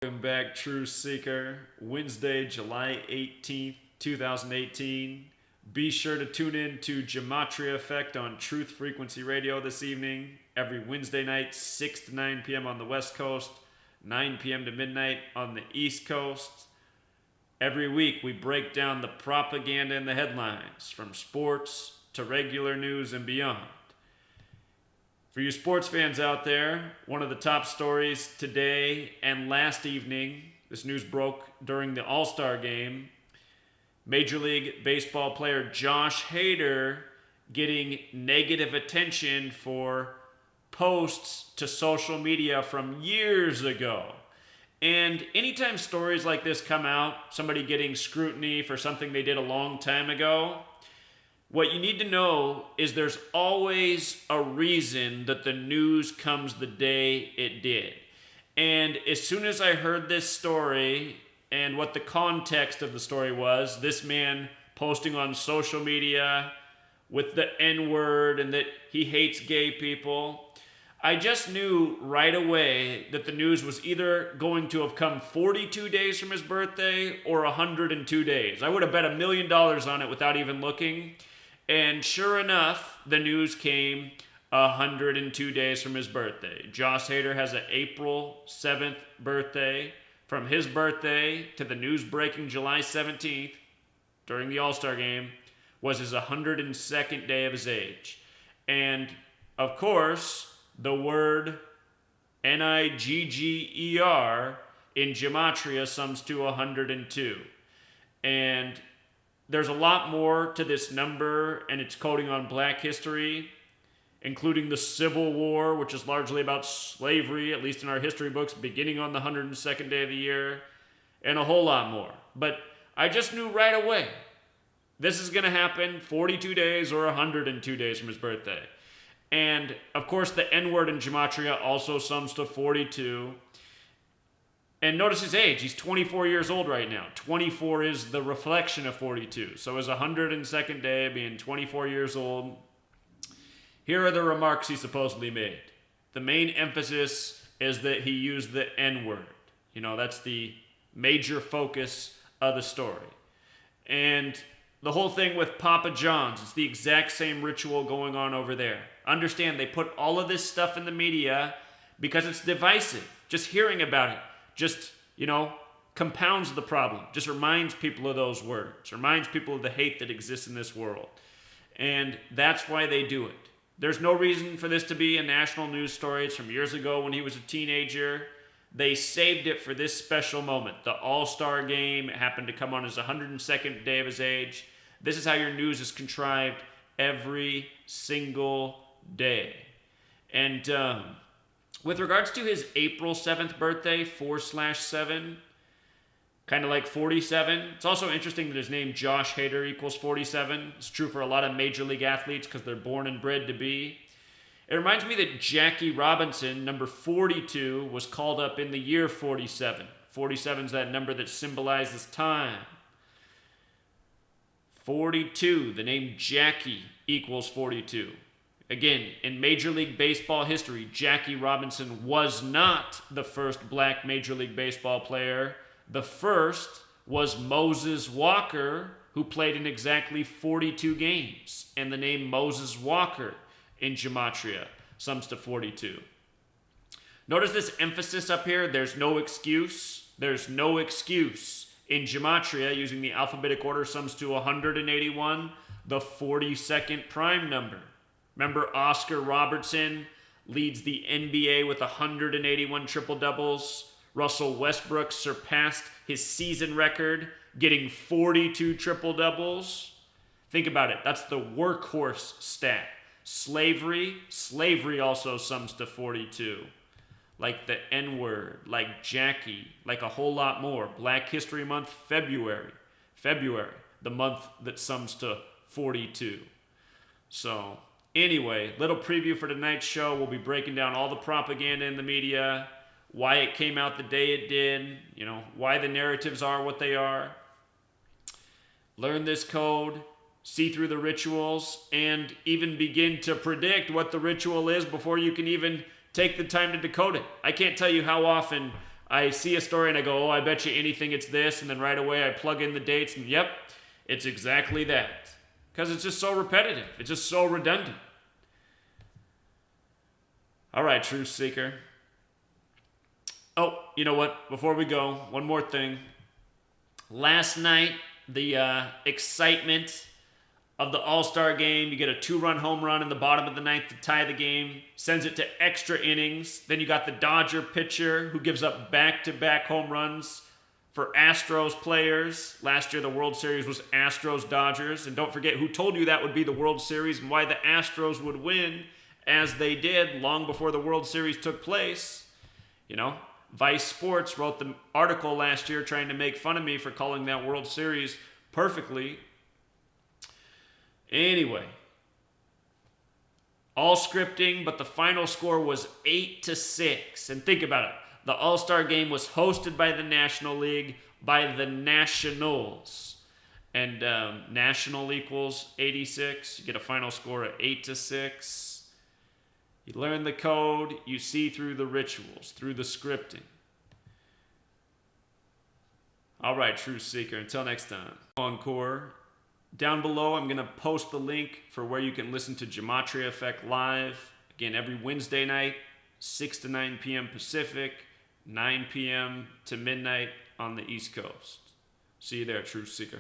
Welcome back, True Seeker. Wednesday, July 18th, 2018. Be sure to tune in to Gematria Effect on Truth Frequency Radio this evening, every Wednesday night, 6 to 9 p.m. on the West Coast, 9 p.m. to midnight on the East Coast. Every week, we break down the propaganda and the headlines, from sports to regular news and beyond. For you sports fans out there, one of the top stories today and last evening, this news broke during the All-Star game, Major League Baseball player Josh Hader getting negative attention for posts to social media from years ago. And anytime stories like this come out, somebody getting scrutiny for something they did a long time ago, what you need to know is there's always a reason that the news comes the day it did. And as soon as I heard this story and what the context of the story was, this man posting on social media with the N-word and that he hates gay people, I just knew right away that the news was either going to have come 42 days from his birthday or 102 days. I would have bet $1 million on it without even looking. And sure enough, the news came 102 days from his birthday. Josh Hader has an April 7th birthday. From his birthday to the news breaking July 17th during the All-Star game was his 102nd day of his age. And, of course, the word Nigger in Gematria sums to 102. And there's a lot more to this number and its coding on black history, including the Civil War, which is largely about slavery, at least in our history books, beginning on the 102nd day of the year, and a whole lot more. But I just knew right away, this is going to happen 42 days or 102 days from his birthday. And, of course, the N-word in Gematria also sums to 42. And notice his age. He's 24 years old right now. 24 is the reflection of 42. So his 102nd day, being 24 years old, here are the remarks he supposedly made. The main emphasis is that he used the N-word. You know, that's the major focus of the story. And the whole thing with Papa John's, it's the exact same ritual going on over there. Understand, they put all of this stuff in the media because it's divisive. Just hearing about it just, compounds the problem. Just reminds people of those words. Reminds people of the hate that exists in this world. And that's why they do it. There's no reason for this to be a national news story. It's from years ago when he was a teenager. They saved it for this special moment. The All-Star game happened to come on his 102nd day of his age. This is how your news is contrived every single day. And with regards to his April 7th birthday, 4/7, kind of like 47. It's also interesting that his name, Josh Hader, equals 47. It's true for a lot of major league athletes because they're born and bred to be. It reminds me that Jackie Robinson, number 42, was called up in the year 47. 47 is that number that symbolizes time. 42, the name Jackie, equals 42. Again, in Major League Baseball history, Jackie Robinson was not the first black Major League Baseball player. The first was Moses Walker, who played in exactly 42 games. And the name Moses Walker in Gematria sums to 42. Notice this emphasis up here. There's no excuse. There's no excuse. In Gematria, using the alphabetic order, sums to 181, the 42nd prime number. Remember, Oscar Robertson leads the NBA with 181 triple-doubles. Russell Westbrook surpassed his season record, getting 42 triple-doubles. Think about it. That's the workhorse stat. Slavery also sums to 42. Like the N-word, like Jackie, like a whole lot more. Black History Month, February, the month that sums to 42. So, anyway, little preview for tonight's show. We'll be breaking down all the propaganda in the media, why it came out the day it did, why the narratives are what they are. Learn this code, see through the rituals, and even begin to predict what the ritual is before you can even take the time to decode it. I can't tell you how often I see a story and I go, oh, I bet you anything it's this. And then right away I plug in the dates and yep, it's exactly that. Because it's just so repetitive. It's just so redundant. All right, Truth Seeker. Oh, you know what? Before we go, one more thing. Last night, the excitement of the All-Star game. You get a 2-run home run in the bottom of the ninth to tie the game. Sends it to extra innings. Then you got the Dodger pitcher who gives up back-to-back home runs for Astros players. Last year, the World Series was Astros-Dodgers. And don't forget who told you that would be the World Series and why the Astros would win, as they did long before the World Series took place. You know, Vice Sports wrote the article last year trying to make fun of me for calling that World Series perfectly. Anyway, all scripting, but the final score was 8-6. And think about it. The All-Star game was hosted by the National League, by the Nationals. And National equals 86. You get a final score of 8-6. You learn the code. You see through the rituals, through the scripting. All right, Truth Seeker. Until next time. Encore. Down below, I'm going to post the link for where you can listen to Gematria Effect live. Again, every Wednesday night, 6 to 9 p.m. Pacific, 9 p.m. to midnight on the East Coast. See you there, Truth Seeker.